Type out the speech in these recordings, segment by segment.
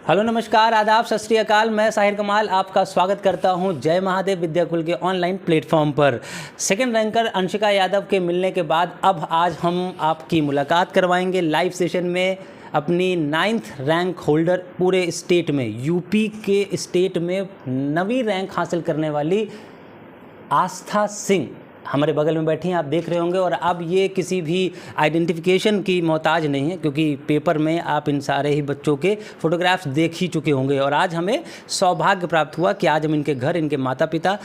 Hello नमस्कार आदाब सत श्री अकाल। मैं साहिर कमाल आपका स्वागत करता हूं जय महादेव विद्याकुल के ऑनलाइन प्लेटफॉर्म पर। सेकंड रैंकर अंशिका यादव के मिलने के बाद अब आज हम आपकी मुलाकात करवाएंगे लाइव सेशन में अपनी 9th रैंक होल्डर पूरे स्टेट में, यूपी के स्टेट में 9वीं रैंक हासिल करने वाली आस्था सिंह हमारे बगल में बैठी हैं, आप देख रहे होंगे। और अब ये किसी भी आइडेंटिफिकेशन की मोहताज नहीं है, क्योंकि पेपर में आप इन सारे ही बच्चों के फ़ोटोग्राफ्स देख ही चुके होंगे। और आज हमें सौभाग्य प्राप्त हुआ कि आज हम इनके घर, इनके माता पिता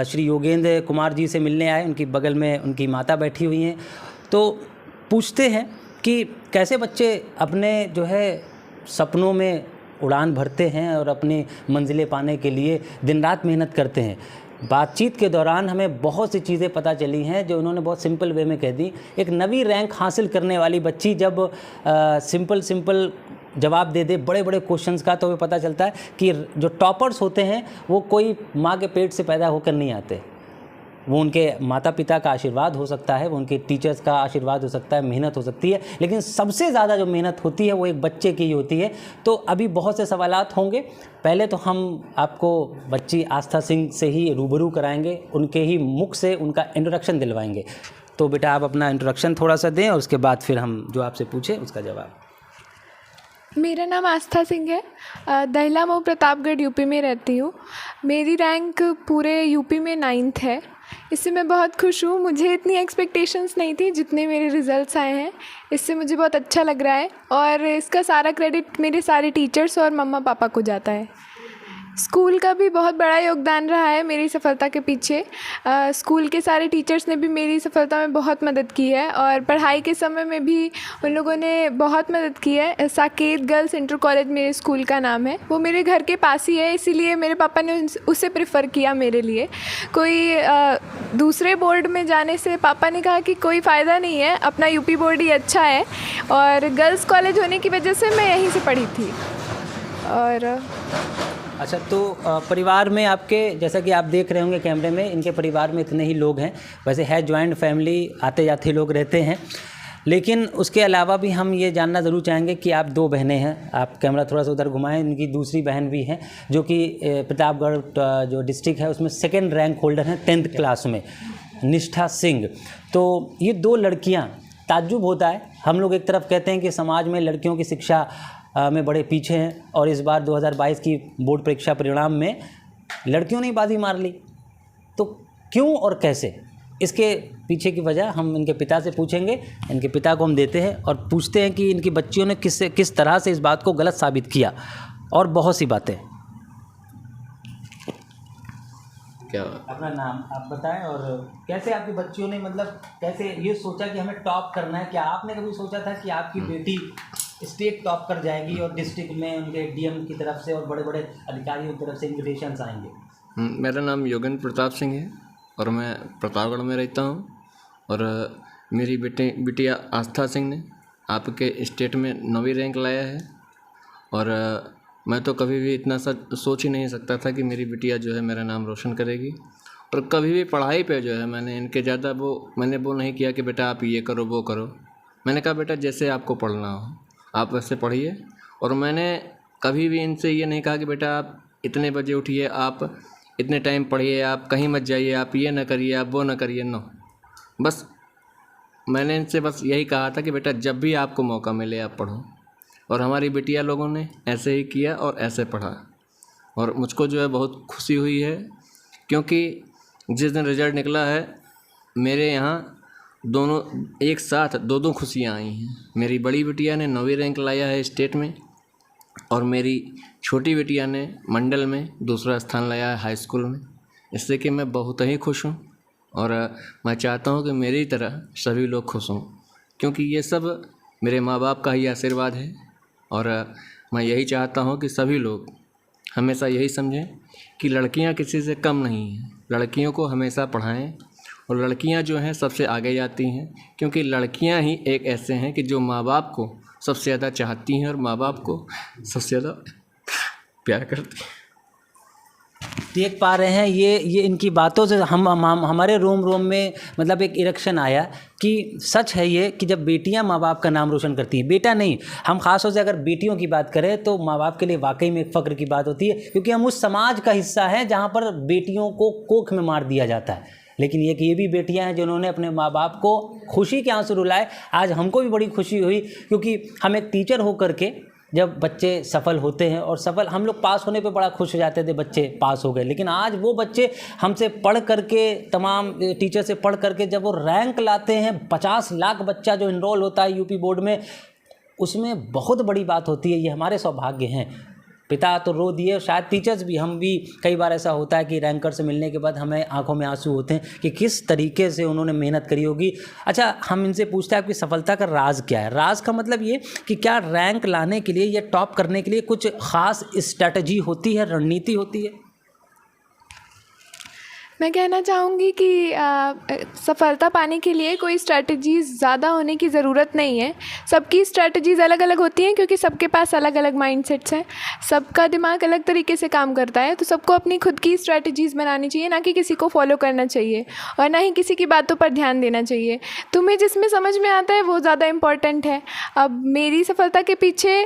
श्री योगेंद्र कुमार जी से मिलने आए। उनकी बगल में उनकी माता बैठी हुई हैं, तो पूछते हैं कि कैसे बच्चे अपने जो है सपनों में उड़ान भरते हैं और अपनी मंजिलें पाने के लिए दिन रात मेहनत करते हैं। बातचीत के दौरान हमें बहुत सी चीज़ें पता चली हैं जो उन्होंने बहुत सिंपल वे में कह दी। एक 9वीं रैंक हासिल करने वाली बच्ची जब सिंपल जवाब दे दे बड़े बड़े क्वेश्चंस का, तो हमें पता चलता है कि जो टॉपर्स होते हैं वो कोई माँ के पेट से पैदा होकर नहीं आते। वो उनके माता पिता का आशीर्वाद हो सकता है, वो उनके टीचर्स का आशीर्वाद हो सकता है, मेहनत हो सकती है, लेकिन सबसे ज़्यादा जो मेहनत होती है वो एक बच्चे की ही होती है। तो अभी बहुत से सवालात होंगे। पहले तो हम आपको बच्ची आस्था सिंह से ही रूबरू कराएंगे, उनके ही मुख से उनका इंट्रोडक्शन दिलवाएंगे। तो बेटा आप अपना इंट्रोडक्शन थोड़ा सा दें और उसके बाद फिर हम जो आपसे पूछें उसका जवाब। मेरा नाम आस्था सिंह है। दहला मऊ प्रतापगढ़ यूपी में रहती हूँ। मेरी रैंक पूरे यूपी में 9th है। इससे मैं बहुत खुश हूँ। मुझे इतनी एक्सपेक्टेशंस नहीं थी जितने मेरे रिज़ल्ट्स आए हैं, इससे मुझे बहुत अच्छा लग रहा है। और इसका सारा क्रेडिट मेरे सारे टीचर्स और मम्मा पापा को जाता है। स्कूल का भी बहुत बड़ा योगदान रहा है मेरी सफलता के पीछे। स्कूल के सारे टीचर्स ने भी मेरी सफलता में बहुत मदद की है और पढ़ाई के समय में भी उन लोगों ने बहुत मदद की है। साकेत गर्ल्स इंटर कॉलेज मेरे स्कूल का नाम है, वो मेरे घर के पास ही है, इसीलिए मेरे पापा ने उसे प्रेफर किया मेरे लिए। कोई दूसरे बोर्ड में जाने से पापा ने कहा कि कोई फ़ायदा नहीं है, अपना यूपी बोर्ड ही अच्छा है। और गर्ल्स कॉलेज होने की वजह से मैं यहीं से पढ़ी थी। और अच्छा, तो परिवार में आपके, जैसा कि आप देख रहे होंगे कैमरे में, इनके परिवार में इतने ही लोग हैं। वैसे है जॉइंट फैमिली, आते जाते लोग रहते हैं, लेकिन उसके अलावा भी हम ये जानना ज़रूर चाहेंगे कि आप 2 बहनें हैं। आप कैमरा थोड़ा सा उधर घुमाएं। इनकी दूसरी बहन भी है जो कि प्रतापगढ़ जो डिस्ट्रिक्ट है उसमें 2nd रैंक होल्डर हैं 10th क्लास में, निष्ठा सिंह। तो ये 2 लड़कियाँ, ताज्जुब होता है, हम लोग एक तरफ कहते हैं कि समाज में लड़कियों की शिक्षा में बड़े पीछे हैं, और इस बार 2022 की बोर्ड परीक्षा परिणाम में लड़कियों ने बाजी मार ली। तो क्यों और कैसे, इसके पीछे की वजह हम इनके पिता से पूछेंगे। इनके पिता को हम देते हैं और पूछते हैं कि इनकी बच्चियों ने किस तरह से इस बात को गलत साबित किया, और बहुत सी बातें। क्या अपना नाम आप बताएं और कैसे आपकी बच्चियों ने, मतलब कैसे ये सोचा कि हमें टॉप करना है। क्या आपने कभी सोचा था कि आपकी बेटी स्टेट टॉप कर जाएगी और डिस्ट्रिक्ट में उनके डीएम की तरफ से और बड़े बड़े अधिकारियों की तरफ से इन्विटेशंस आएंगे? मेरा नाम योगेंद्र प्रताप सिंह है और मैं प्रतापगढ़ में रहता हूँ। और मेरी बिटिया आस्था सिंह ने आपके स्टेट में 9वीं रैंक लाया है। और मैं तो कभी भी इतना सोच ही नहीं सकता था कि मेरी बिटिया जो है मेरा नाम रोशन करेगी। और कभी भी पढ़ाई पे जो है मैंने इनके ज़्यादा मैंने वो नहीं किया कि बेटा आप ये करो वो करो। मैंने कहा बेटा जैसे आपको पढ़ना हो आप वैसे पढ़िए। और मैंने कभी भी इनसे ये नहीं कहा कि बेटा आप इतने बजे उठिए, आप इतने टाइम पढ़िए, आप कहीं मत जाइए, आप ये ना करिए, आप वो ना करिए। नो, बस मैंने इनसे बस यही कहा था कि बेटा जब भी आपको मौका मिले आप पढ़ो। और हमारी बिटिया लोगों ने ऐसे ही किया और ऐसे पढ़ा। और मुझको जो है बहुत खुशी हुई है, क्योंकि जिस दिन रिज़ल्ट निकला है मेरे यहाँ दोनों एक साथ 2 खुशियाँ आई हैं। मेरी बड़ी बिटिया ने 9वीं रैंक लाया है स्टेट में, और मेरी छोटी बिटिया ने मंडल में 2रा स्थान लाया है हाई स्कूल में। इससे कि मैं बहुत ही खुश हूँ और मैं चाहता हूँ कि मेरी तरह सभी लोग खुश हों, क्योंकि ये सब मेरे माँ बाप का ही आशीर्वाद है। और मैं यही चाहता हूँ कि सभी लोग हमेशा यही समझें कि लड़कियाँ किसी से कम नहीं हैं। लड़कियों को हमेशा पढ़ाएं, और लड़कियां जो हैं सबसे आगे जाती हैं, क्योंकि लड़कियां ही एक ऐसे हैं कि जो माँ बाप को सबसे ज़्यादा चाहती हैं और माँ बाप को सबसे ज़्यादा प्यार करती हैं। देख पा रहे हैं, ये इनकी बातों से हम हमारे रोम में मतलब एक इरेक्शन आया कि सच है ये कि जब बेटियां माँ बाप का नाम रोशन करती हैं, बेटा नहीं, हम खासतौर से अगर बेटियों की बात करें तो माँ बाप के लिए वाकई में एक फ़ख्र की बात होती है, क्योंकि हम उस समाज का हिस्सा हैं जहाँ पर बेटियों को कोख में मार दिया जाता है। लेकिन ये भी बेटियां हैं जिन्होंने अपने माँ बाप को खुशी के आंसू रुलाए। आज हमको भी बड़ी खुशी हुई, क्योंकि हम एक टीचर होकर के जब बच्चे सफल होते हैं, और सफल हम लोग पास होने पे बड़ा खुश हो जाते थे, बच्चे पास हो गए, लेकिन आज वो बच्चे हमसे पढ़ करके, तमाम टीचर से पढ़ करके जब वो रैंक लाते हैं, 50 लाख बच्चा जो इनरोल होता है यूपी बोर्ड में, उसमें बहुत बड़ी बात होती है। ये हमारे सौभाग्य हैं। पिता तो रो दिए, शायद टीचर्स भी, हम भी कई बार ऐसा होता है कि रैंकर से मिलने के बाद हमें आंखों में आंसू होते हैं कि किस तरीके से उन्होंने मेहनत करी होगी। अच्छा, हम इनसे पूछते हैं आपकी सफलता का राज क्या है? राज का मतलब ये कि क्या रैंक लाने के लिए या टॉप करने के लिए कुछ ख़ास स्ट्रैटेजी होती है, रणनीति होती है? मैं कहना चाहूँगी कि सफलता पाने के लिए कोई स्ट्रैटेजीज़ ज़्यादा होने की ज़रूरत नहीं है। सबकी स्ट्रैटेजीज़ अलग अलग होती हैं, क्योंकि सबके पास अलग अलग माइंडसेट्स हैं, सबका दिमाग अलग तरीके से काम करता है। तो सबको अपनी खुद की स्ट्रैटेजीज़ बनानी चाहिए, ना कि किसी को फॉलो करना चाहिए और ना ही किसी की बातों पर ध्यान देना चाहिए। तुम्हें जिसमें समझ में आता है वो ज़्यादा इम्पॉर्टेंट है। अब मेरी सफलता के पीछे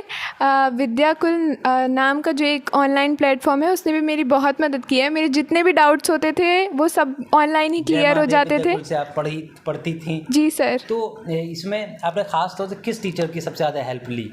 विद्याकुल नाम का जो एक ऑनलाइन प्लेटफॉर्म है, उसने भी मेरी बहुत मदद की है। मेरे जितने भी डाउट्स होते थे वो सब ऑनलाइन ही क्लियर हो जाते थे। से आप पढ़ती थी? जी सर। तो इसमें आपने खास तौर से किस टीचर की सबसे ज़्यादा हेल्प ली?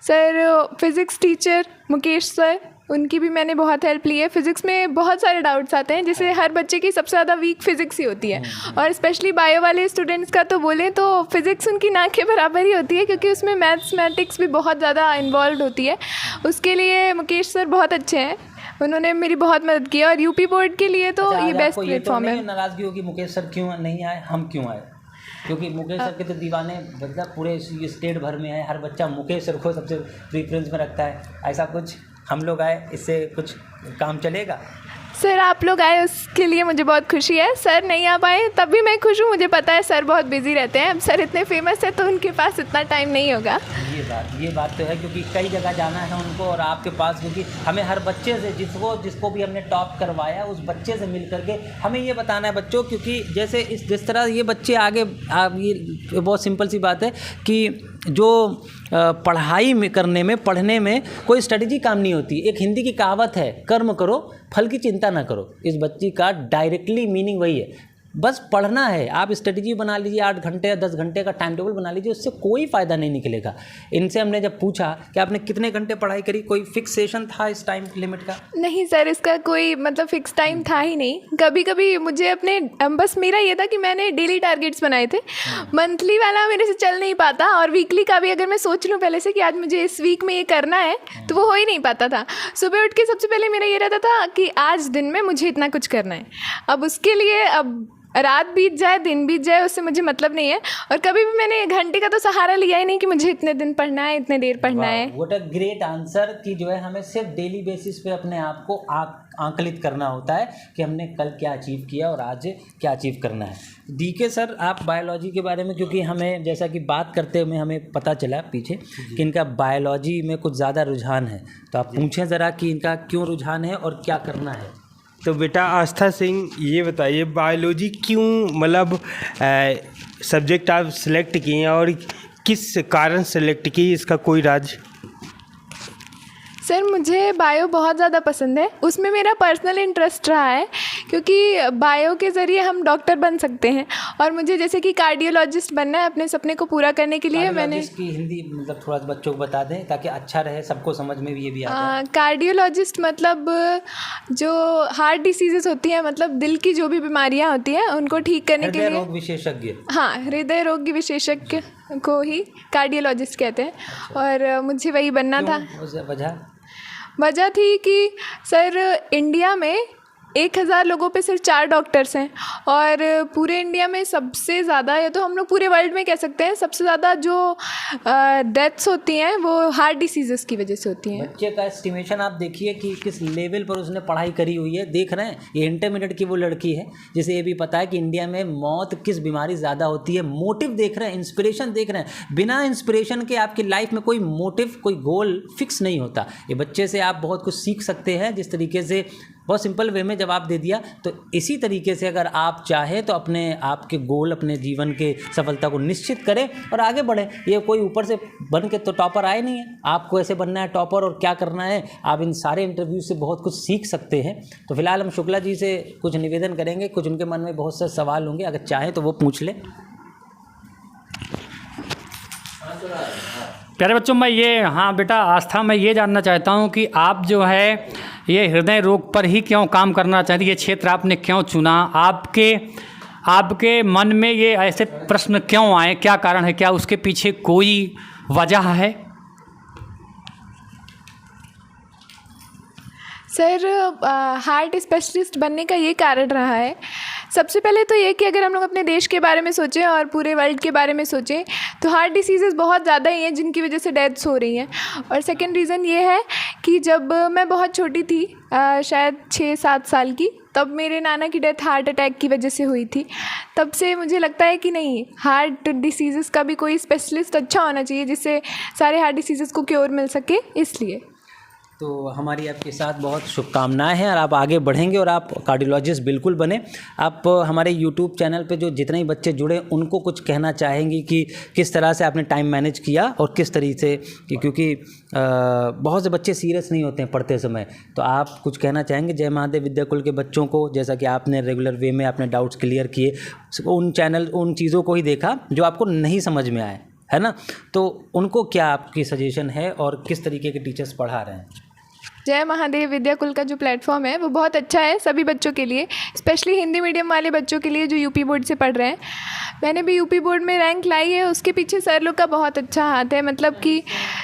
Sir, physics teacher Mukesh sir, उनकी भी मैंने बहुत हेल्प ली है। फिज़िक्स में बहुत सारे डाउट्स आते हैं, जैसे हर बच्चे की सबसे ज़्यादा वीक फिज़िक्स ही होती है, और स्पेशली बायो वाले स्टूडेंट्स का तो बोलें तो फिज़िक्स उनकी ना के बराबर ही होती है, क्योंकि उसमें मैथमेटिक्स भी बहुत ज़्यादा इन्वॉल्व होती है। उसके लिए मुकेश सर बहुत अच्छे हैं, उन्होंने मेरी बहुत मदद की। और यूपी बोर्ड के लिए तो ये बेस्ट प्लेटफॉर्म है। नाराज़गी होगी मुकेश सर क्यों नहीं आए, हम क्यों आए? क्योंकि मुकेश सर के तो दीवाने मतलब पूरे स्टेट भर में है, हर बच्चा मुकेश सर को सबसे प्रीफ्रेंस में रखता है। ऐसा कुछ हम लोग आए, इससे कुछ काम चलेगा? सर, आप लोग आए उसके लिए मुझे बहुत खुशी है। सर नहीं आ पाए तब भी मैं खुश हूँ, मुझे पता है सर बहुत बिजी रहते हैं। अब सर इतने फेमस है तो उनके पास इतना टाइम नहीं होगा। ये बात तो है, क्योंकि कई जगह जाना है उनको और आपके पास, क्योंकि हमें हर बच्चे से जिसको भी हमने टॉप करवाया उस बच्चे से मिल करके हमें ये बताना है बच्चों, क्योंकि जैसे जिस तरह ये बच्चे आगे ये बहुत सिंपल सी बात है कि जो पढ़ाई में करने में, पढ़ने में कोई स्ट्रेटजी काम नहीं होती। एक हिंदी की कहावत है, कर्म करो फल की चिंता ना करो। इस बच्ची का डायरेक्टली मीनिंग वही है, बस पढ़ना है। आप स्ट्रेटजी बना लीजिए, 8 घंटे या 10 घंटे का टाइम टेबल बना लीजिए, उससे कोई फ़ायदा नहीं निकलेगा। इनसे हमने जब पूछा कि आपने कितने घंटे पढ़ाई करी, कोई फिक्स सेशन था इस टाइम लिमिट का? नहीं सर, इसका कोई मतलब फिक्स टाइम था ही नहीं। कभी कभी मुझे अपने बस मेरा ये था कि मैंने डेली टारगेट्स बनाए थे, मंथली वाला मेरे से चल नहीं पाता, और वीकली का भी अगर मैं सोच लूँ पहले से कि आज मुझे इस वीक में ये करना है तो वो हो ही नहीं पाता था। सुबह उठ के सबसे पहले मेरा ये रहता था कि आज दिन में मुझे इतना कुछ करना है। अब उसके लिए अब रात बीत जाए, दिन बीत जाए, उससे मुझे मतलब नहीं है। और कभी भी मैंने घंटे का तो सहारा लिया ही नहीं कि मुझे इतने दिन पढ़ना है, इतने देर पढ़ना है। व्हाट अ ग्रेट आंसर कि जो है हमें सिर्फ डेली बेसिस पे अपने आप को आंकलित करना होता है कि हमने कल क्या अचीव किया और आज क्या अचीव करना है। डीके सर, आप बायोलॉजी के बारे में, क्योंकि हमें जैसा कि बात करते हुए हमें पता चला पीछे कि इनका बायोलॉजी में कुछ ज़्यादा रुझान है, तो आप पूछें ज़रा कि इनका क्यों रुझान है और क्या करना है। तो बेटा आस्था सिंह, ये बताइए बायोलॉजी क्यों मतलब सब्जेक्ट आप सिलेक्ट किए और किस कारण सेलेक्ट की, इसका कोई राज? सर, मुझे बायो बहुत ज़्यादा पसंद है, उसमें मेरा पर्सनल इंटरेस्ट रहा है, क्योंकि बायो के ज़रिए हम डॉक्टर बन सकते हैं। और मुझे जैसे कि कार्डियोलॉजिस्ट बनना है अपने सपने को पूरा करने के लिए। मैंने की हिंदी मतलब थोड़ा बच्चों को बता दें ताकि अच्छा रहे, सबको समझ में भी ये भी आ जाए। कार्डियोलॉजिस्ट मतलब जो हार्ट डिसीजेस होती हैं, मतलब दिल की जो भी बीमारियाँ होती हैं उनको ठीक करने के लिए, रोग विशेषज्ञ। हाँ, हृदय रोग विशेषज्ञ को ही कार्डियोलॉजिस्ट कहते हैं, और मुझे वही बनना था। वजह थी कि सर इंडिया में 1000 लोगों पे सिर्फ 4 डॉक्टर्स हैं, और पूरे इंडिया में सबसे ज़्यादा, या तो हम लोग पूरे वर्ल्ड में कह सकते हैं सबसे ज़्यादा जो डेथ्स होती हैं वो हार्ट डिसीज़ेस की वजह से होती हैं। बच्चे का एस्टिमेशन आप देखिए कि किस लेवल पर उसने पढ़ाई करी हुई है। देख रहे हैं, ये इंटरमीडिएट की वो लड़की है जिसे ये भी पता है कि इंडिया में मौत किस बीमारी ज़्यादा होती है। मोटिव देख रहे हैं, इंस्पिरेशन देख रहे हैं। बिना इंस्पिरेशन के आपकी लाइफ में कोई मोटिव, कोई गोल फिक्स नहीं होता। ये बच्चे से आप बहुत कुछ सीख सकते हैं, जिस तरीके से बहुत सिंपल वे में जवाब दे दिया। तो इसी तरीके से अगर आप चाहें तो अपने आपके गोल, अपने जीवन के सफलता को निश्चित करें और आगे बढ़ें। ये कोई ऊपर से बन के तो टॉपर आए नहीं है, आपको ऐसे बनना है टॉपर और क्या करना है, आप इन सारे इंटरव्यू से बहुत कुछ सीख सकते हैं। तो फिलहाल हम शुक्ला जी से कुछ निवेदन करेंगे, कुछ उनके मन में बहुत से सवाल होंगे, अगर चाहें तो वो पूछ लें। प्यारे बच्चों, मैं ये, हाँ बेटा आस्था, मैं ये जानना चाहता हूँ कि आप जो है ये हृदय रोग पर ही क्यों काम करना चाहती, ये क्षेत्र आपने क्यों चुना, आपके मन में ये ऐसे प्रश्न क्यों आए, क्या कारण है, क्या उसके पीछे कोई वजह है? सर, हार्ट स्पेशलिस्ट बनने का ये कारण रहा है। सबसे पहले तो ये कि अगर हम लोग अपने देश के बारे में सोचें और पूरे वर्ल्ड के बारे में सोचें तो हार्ट डिसीज़ेज़ बहुत ज़्यादा ही हैं जिनकी वजह से डेथ्स हो रही हैं। और सेकंड रीज़न ये है कि जब मैं बहुत छोटी थी, शायद 6-7 साल की, तब मेरे नाना की डेथ हार्ट अटैक की वजह से हुई थी। तब से मुझे लगता है कि नहीं, हार्ट डिसीज़ेज़ का भी कोई स्पेशलिस्ट अच्छा होना चाहिए जिससे सारे हार्ट डिसीज़ेज़ को क्योर मिल सके, इसलिए। तो हमारी आपके साथ बहुत शुभकामनाएं हैं और आप आगे बढ़ेंगे और आप कार्डियोलॉजिस्ट बिल्कुल बने। आप हमारे यूट्यूब चैनल पे जो जितने ही बच्चे जुड़े उनको कुछ कहना चाहेंगी कि किस तरह से आपने टाइम मैनेज किया और किस तरीके से, क्योंकि बहुत से बच्चे सीरियस नहीं होते हैं पढ़ते समय, तो आप कुछ कहना चाहेंगे जय महादेव विद्याकुल के बच्चों को, जैसा कि आपने रेगुलर वे में आपने डाउट्स क्लियर किए, उन चीज़ों को ही देखा जो आपको नहीं समझ में आए, है ना? तो उनको क्या आपकी सजेशन है और किस तरीके के टीचर्स पढ़ा रहे हैं? जय महादेव विद्याकुल का जो प्लेटफॉर्म है वो बहुत अच्छा है सभी बच्चों के लिए, स्पेशली हिंदी मीडियम वाले बच्चों के लिए जो यूपी बोर्ड से पढ़ रहे हैं। मैंने भी यूपी बोर्ड में रैंक लाई है, उसके पीछे सर लोग का बहुत अच्छा हाथ है। मतलब कि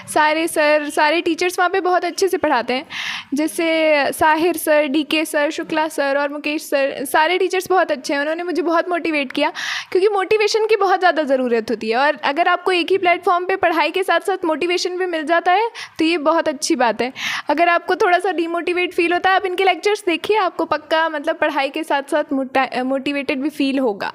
सारे टीचर्स वहाँ पे बहुत अच्छे से पढ़ाते हैं, जैसे Sahir sir, D K sir, Shukla sir और मुकेश सर, सारे टीचर्स बहुत अच्छे हैं। उन्होंने मुझे बहुत मोटिवेट किया, क्योंकि मोटिवेशन की बहुत ज़्यादा ज़रूरत होती है। और अगर आपको एक ही प्लेटफॉर्म पे पढ़ाई के साथ साथ मोटिवेशन भी मिल जाता है तो ये बहुत अच्छी बात है। अगर आपको थोड़ा सा डीमोटिवेट फील होता है, आप इनके लेक्चर्स देखिए, आपको पक्का मतलब पढ़ाई के साथ साथ मोटिवेटेड भी फील होगा।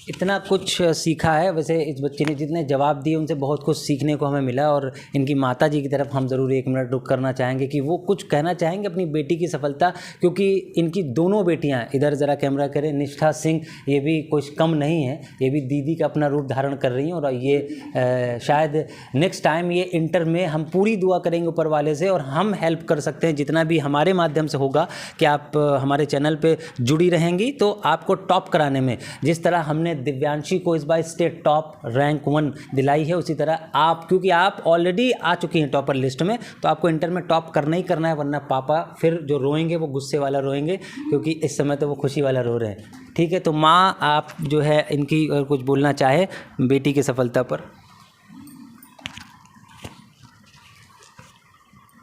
इतना कुछ सीखा है। वैसे इस बच्चे ने जितने जवाब दिए उनसे बहुत कुछ सीखने को हमें मिला। और इनकी माता जी की तरफ हम ज़रूर 1 मिनट रुक करना चाहेंगे कि वो कुछ कहना चाहेंगे अपनी बेटी की सफलता, क्योंकि इनकी दोनों बेटियां, इधर ज़रा कैमरा करें, निष्ठा सिंह, ये भी कुछ कम नहीं है, ये भी दीदी का अपना रूप धारण कर रही हैं। और ये शायद नेक्स्ट टाइम ये इंटर में हम पूरी दुआ करेंगे ऊपर वाले से, और हम हेल्प कर सकते हैं जितना भी हमारे माध्यम से होगा कि आप हमारे चैनल पर जुड़ी रहेंगी तो आपको टॉप कराने में, जिस तरह हमने दिव्यांशी को इस बार स्टेट टॉप रैंक 1 दिलाई है, उसी तरह आप, क्योंकि आप ऑलरेडी आ चुकी हैं टॉपर लिस्ट में, तो आपको इंटर में टॉप करना ही करना है, वरना पापा फिर जो रोएंगे वो गुस्से वाला रोएंगे, क्योंकि इस समय तो वो खुशी वाला रो रहे हैं। ठीक है, तो माँ आप जो है इनकी अगर कुछ बोलना चाहे बेटी की सफलता पर।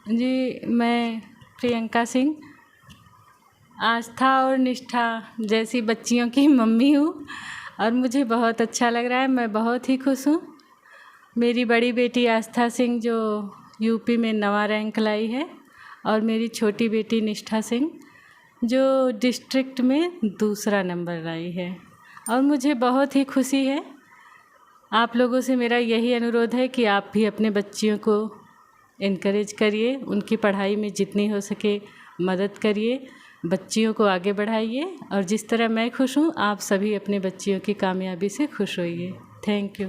जी, मैं प्रियंका सिंह आस्था और निष्ठा जैसी बच्चियों की मम्मी हूँ और मुझे बहुत अच्छा लग रहा है, मैं बहुत ही खुश हूँ। मेरी बड़ी बेटी आस्था सिंह जो यूपी में 9वां रैंक लाई है, और मेरी छोटी बेटी निष्ठा सिंह जो डिस्ट्रिक्ट में 2रा नंबर लाई है, और मुझे बहुत ही खुशी है। आप लोगों से मेरा यही अनुरोध है कि आप भी अपने बच्चियों को इनकरेज करिए, उनकी पढ़ाई में जितनी हो सके मदद करिए, बच्चियों को आगे बढ़ाइए, और जिस तरह मैं खुश हूँ आप सभी अपने बच्चियों की कामयाबी से खुश होइए। Thank you.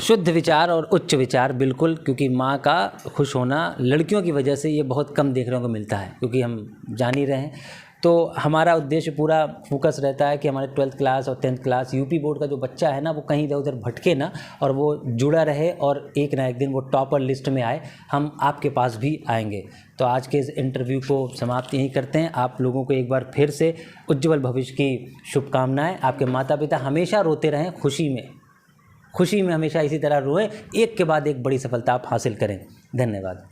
शुद्ध विचार और उच्च विचार, बिल्कुल, क्योंकि माँ का खुश होना लड़कियों की वजह से ये बहुत कम देखने को मिलता है, क्योंकि हम जान ही रहे हैं। तो हमारा उद्देश्य पूरा फोकस रहता है कि हमारे 12th क्लास और 10th क्लास यूपी बोर्ड का जो बच्चा है ना, वो कहीं इधर उधर भटके ना, और वो जुड़ा रहे और एक ना एक दिन वो टॉपर लिस्ट में आए। हम आपके पास भी आएंगे। तो आज के इस इंटरव्यू को समाप्त यहीं करते हैं। आप लोगों को एक बार फिर से उज्ज्वल भविष्य की शुभकामनाएँ। आपके माता पिता हमेशा रोते रहें, खुशी में हमेशा इसी तरह रोएं, एक के बाद एक बड़ी सफलता आप हासिल करें। धन्यवाद।